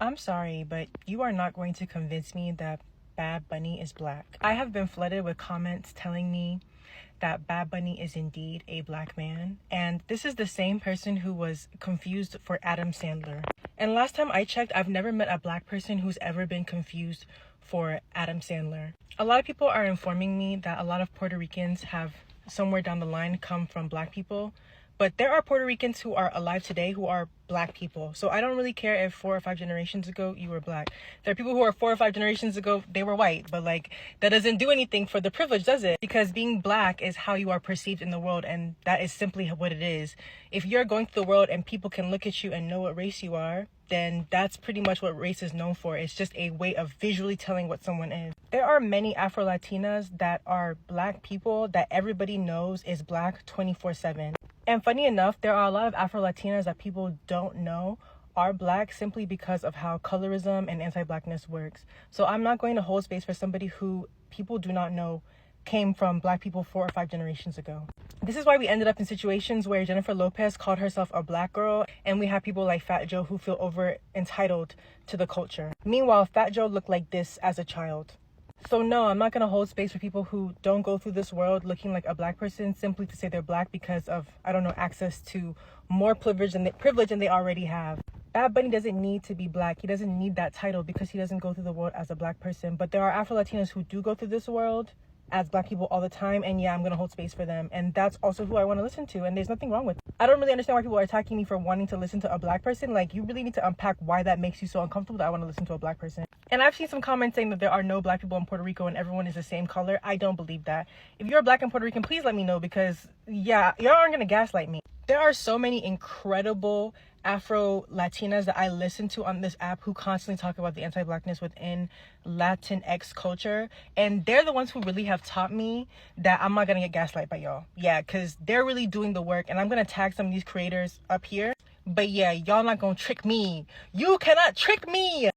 I'm sorry, but you are not going to convince me that Bad Bunny is black. I have been flooded with comments telling me that Bad Bunny is indeed a black man, and this is the same person who was confused for Adam Sandler. And last time I checked, I've never met a black person who's ever been confused for Adam Sandler. A lot of people are informing me that a lot of Puerto Ricans have somewhere down the line come from black people, but there are Puerto Ricans who are alive today who are black people. So I don't really care if 4 or 5 generations ago you were black. There are people who are 4 or 5 generations ago, they were white. But like, that doesn't do anything for the privilege, does it? Because being black is how you are perceived in the world. And that is simply what it is. If you're going through the world and people can look at you and know what race you are, then that's pretty much what race is known for. It's just a way of visually telling what someone is. There are many Afro-Latinas that are black people that everybody knows is black 24/7. And funny enough, there are a lot of Afro-Latinas that people don't know are black simply because of how colorism and anti-blackness works. So I'm not going to hold space for somebody who people do not know came from black people 4 or 5 generations ago. This is why we ended up in situations where Jennifer Lopez called herself a black girl, and we have people like Fat Joe who feel over entitled to the culture. Meanwhile, Fat Joe looked like this as a child. So no, I'm not going to hold space for people who don't go through this world looking like a black person simply to say they're black because of, I don't know, access to more privilege than they already have. Bad Bunny doesn't need to be black. He doesn't need that title because he doesn't go through the world as a black person. But there are Afro-Latinos who do go through this world as black people all the time, and yeah, I'm gonna hold space for them, and that's also who I want to listen to, and there's nothing wrong with it. I don't really understand why people are attacking me for wanting to listen to a black person. Like, you really need to unpack why that makes you so uncomfortable that I want to listen to a black person. And I've seen some comments saying that there are no black people in Puerto Rico and everyone is the same color. I don't believe that. If you're black and Puerto Rican, please let me know, because yeah, y'all aren't gonna gaslight me. There are so many incredible Afro-Latinas that I listen to on this app who constantly talk about the anti-blackness within Latinx culture, and they're the ones who really have taught me that I'm not gonna get gaslight by y'all. Yeah, because they're really doing the work, and I'm gonna tag some of these creators up here. But yeah, y'all not gonna trick me. You cannot trick me.